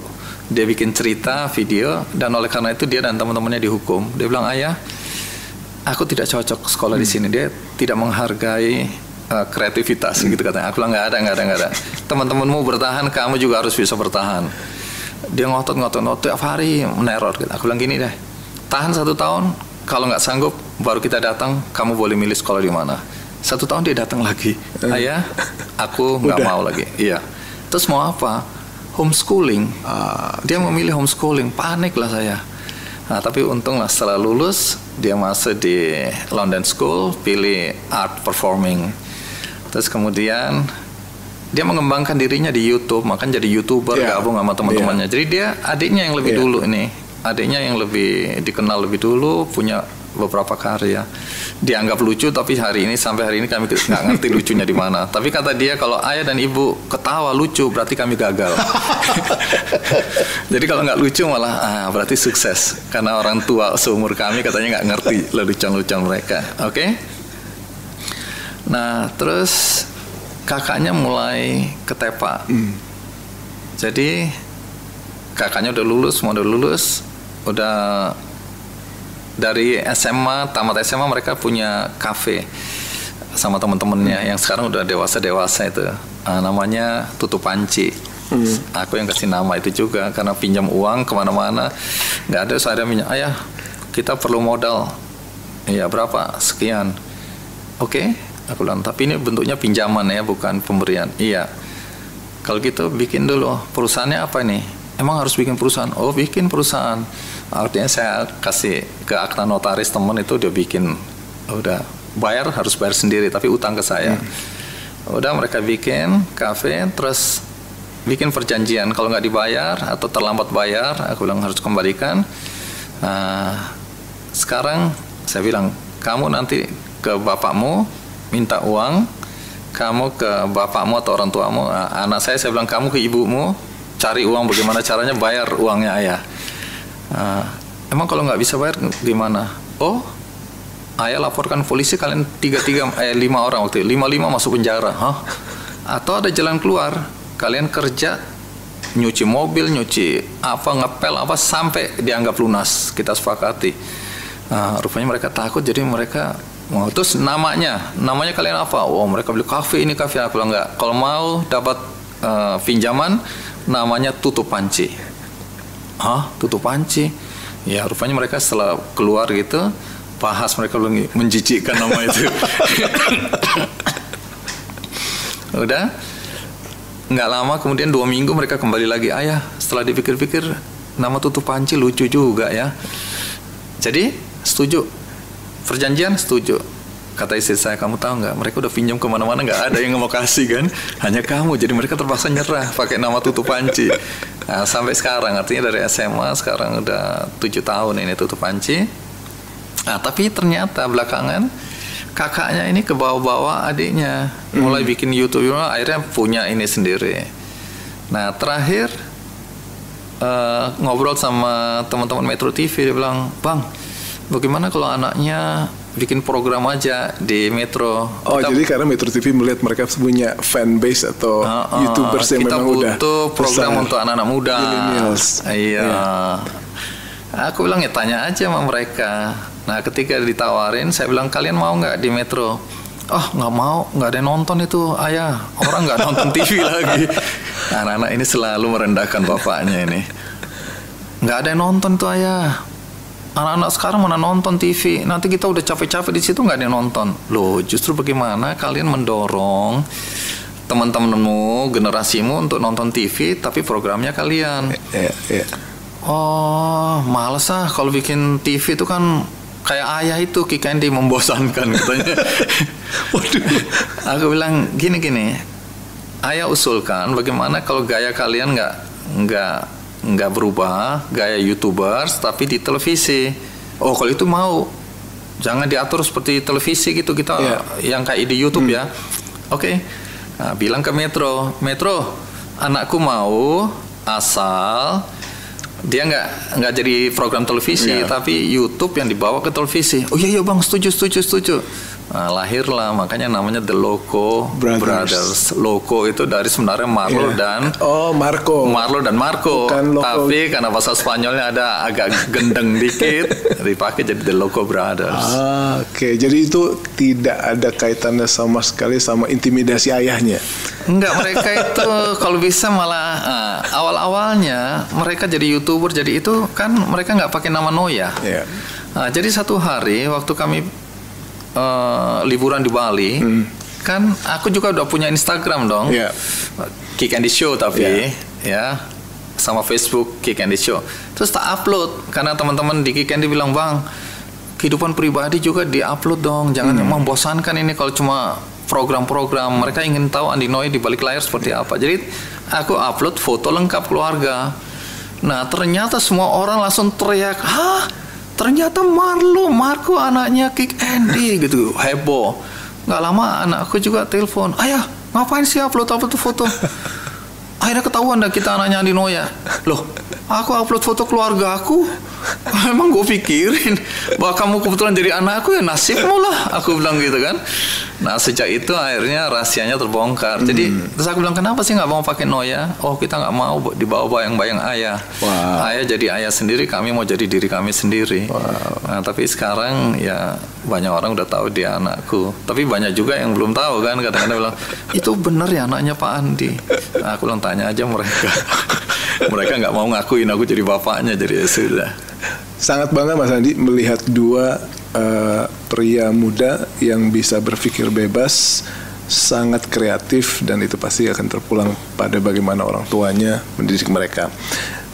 Dia bikin cerita, video, dan oleh karena itu dia dan teman-temannya dihukum. Dia bilang, ayah, aku tidak cocok sekolah di sini. Dia tidak menghargai kreativitas gitu katanya. Aku bilang nggak ada. Teman-temanmu bertahan, kamu juga harus bisa bertahan. Dia ngotot tiap hari meneror gitu. Aku bilang gini deh, tahan 1 tahun. Kalau nggak sanggup, baru kita datang. Kamu boleh milih sekolah di mana. 1 tahun dia datang lagi. Ayah, aku nggak mau lagi. Iya. Terus mau apa? Homeschooling. Dia memilih homeschooling. Panik lah saya. Nah, tapi untunglah setelah lulus dia masuk di London School, pilih art performing. Terus kemudian dia mengembangkan dirinya di YouTube, makanya jadi YouTuber, gabung sama teman-temannya. Jadi dia adiknya yang lebih dulu ini, adiknya yang lebih dikenal lebih dulu, punya beberapa karya. Dianggap lucu, tapi sampai hari ini kami nggak ngerti lucunya di mana. Tapi kata dia kalau ayah dan ibu ketawa lucu berarti kami gagal. Jadi kalau nggak lucu malah berarti sukses, karena orang tua seumur kami katanya nggak ngerti lelucon-lelucon mereka. Oke? Nah terus kakaknya mulai ketepa. Jadi kakaknya udah lulus, udah dari SMA, tamat SMA mereka punya kafe sama teman-temannya yang sekarang udah dewasa itu, namanya Tutup Panci. Aku yang kasih nama itu juga karena pinjam uang kemana-mana nggak ada, saya minta, ayah kita perlu modal, ya berapa, sekian. Oke, aku bilang tapi ini bentuknya pinjaman ya, bukan pemberian. Iya, kalau gitu bikin dulu perusahaannya apa nih? Emang harus bikin perusahaan? Oh bikin perusahaan. Artinya saya kasih ke akta notaris teman itu, dia bikin, udah harus bayar sendiri tapi utang ke saya. Udah mereka bikin kafe, terus bikin perjanjian kalau nggak dibayar atau terlambat bayar, aku bilang harus kembalikan. Nah, sekarang saya bilang kamu nanti ke bapakmu minta uang, kamu ke bapakmu atau orang tuamu. Nah, anak saya bilang kamu ke ibumu cari uang, bagaimana caranya bayar uangnya ayah. Emang kalau nggak bisa bayar gimana? Oh, ayah laporkan polisi, kalian 5 orang waktu itu, 5 masuk penjara. Hah? Atau ada jalan keluar, kalian kerja nyuci mobil, nyuci apa, ngepel apa sampai dianggap lunas, kita sepakati. Rupanya mereka takut, jadi mereka terus namanya kalian apa? Oh mereka beli kafe, ini kafe. Aku bilang nggak, kalau mau dapat pinjaman namanya Tutup Panci. Hah, Tutup Panci? Ya rupanya mereka setelah keluar gitu bahas, mereka belum menjijikkan nama itu. Udah nggak lama kemudian 2 minggu mereka kembali lagi, ayah setelah dipikir-pikir nama Tutup Panci lucu juga ya, jadi setuju perjanjian, setuju. Kata istri saya, kamu tahu nggak, mereka udah pinjam kemana-mana nggak ada yang mau kasih kan, hanya kamu. Jadi mereka terpaksa nyerah pakai nama Tutup Panci. Nah, sampai sekarang, artinya dari SMA sekarang udah 7 tahun ini Tutup Panci. Nah, tapi ternyata belakangan kakaknya ini kebawa-bawa adiknya, mulai bikin YouTube, akhirnya punya ini sendiri. Nah, terakhir ngobrol sama teman-teman Metro TV, dia bilang, Bang, bagaimana kalau anaknya bikin program aja di Metro? Jadi karena Metro TV melihat mereka punya fanbase atau YouTubers yang memang udah kita butuh program besar untuk anak-anak muda. Iya. Aku bilang ya tanya aja sama mereka. Nah ketika ditawarin, saya bilang kalian mau nggak di Metro? Oh nggak mau, nggak ada yang nonton itu ayah, orang nggak nonton TV lagi. Anak-anak ini selalu merendahkan bapaknya ini. Nggak ada yang nonton tuh ayah. Anak-anak sekarang mana nonton TV, nanti kita udah capek-capek di situ nggak ada yang nonton. Loh, justru bagaimana kalian mendorong teman-temanmu, generasimu untuk nonton TV, tapi programnya kalian. Oh, males kalau bikin TV itu kan kayak ayah itu, Ki Candy, membosankan katanya. Waduh. Aku bilang gini, ayah usulkan bagaimana kalau gaya kalian nggak berubah, gaya YouTubers tapi di televisi. Oh kalau itu mau, jangan diatur seperti televisi gitu, kita yang kayak di YouTube ya. Oke. Nah, bilang ke Metro, anakku mau asal dia nggak jadi program televisi tapi YouTube yang dibawa ke televisi. Oh iya bang, setuju. Nah, lahirlah makanya namanya The Loco Brothers. Loco itu dari sebenarnya Marlo dan Marlo dan Marco. Tapi karena bahasa Spanyolnya ada agak gendeng dikit, dipakai jadi The Loco Brothers. Oke. Jadi itu tidak ada kaitannya sama sekali sama intimidasi ayahnya. Enggak, mereka itu kalau bisa malah awal-awalnya mereka jadi YouTuber, jadi itu kan mereka nggak pakai nama Noya. Nah, jadi satu hari waktu kami liburan di Bali, kan aku juga udah punya Instagram dong, Ki Candy Show tapi sama Facebook Kick Andy Show. Terus tak upload karena teman-teman di Kick Andy bilang, "Bang, kehidupan pribadi juga di-upload dong. Jangan membosankan ini kalau cuma program-program. Mereka ingin tahu Andi Noe di balik layar seperti apa." Jadi aku upload foto lengkap keluarga. Nah, ternyata semua orang langsung teriak, "Hah? Ternyata Marco anaknya Kick Andy," gitu, heboh. Nggak lama anakku juga telepon, "Ayah, ngapain sih upload foto?" Akhirnya ketahuan dah kita anaknya Andi Noe. Loh, aku upload foto keluarga aku. Emang gue pikirin bahwa kamu kebetulan jadi anakku, ya nasibmu lah, aku bilang gitu kan. Nah, sejak itu akhirnya rahasianya terbongkar. Jadi terus aku bilang, "Kenapa sih nggak mau pakai Noya?" "Oh, kita nggak mau dibawa bayang-bayang ayah. Ayah jadi ayah sendiri, kami mau jadi diri kami sendiri." Nah, tapi sekarang ya banyak orang udah tahu dia anakku. Tapi banyak juga yang belum tahu kan. Kadang-kadang bilang, "Itu bener ya anaknya Pak Andi?" Nah, aku bilang, tanya aja mereka. Mereka nggak mau ngakuin aku jadi bapaknya, jadi ya sudah. Sangat bangga Mas Andi melihat dua pria muda yang bisa berpikir bebas, sangat kreatif, dan itu pasti akan terpulang pada bagaimana orang tuanya mendidik mereka.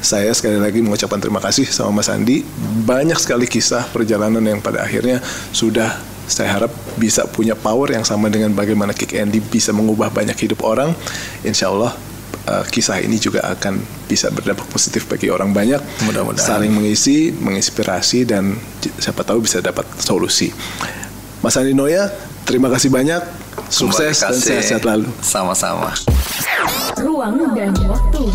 Saya sekali lagi mengucapkan terima kasih sama Mas Andi. Banyak sekali kisah perjalanan yang pada akhirnya sudah, saya harap bisa punya power yang sama dengan bagaimana Kick Andy bisa mengubah banyak hidup orang. Insya Allah kisah ini juga akan bisa berdampak positif bagi orang banyak. Mudah-mudahan. Saling mengisi, menginspirasi, dan siapa tahu bisa dapat solusi. Mas Andi Noe, terima kasih banyak. Sukses dan sehat-sehat lalu. Sama-sama. Ruang dan waktu.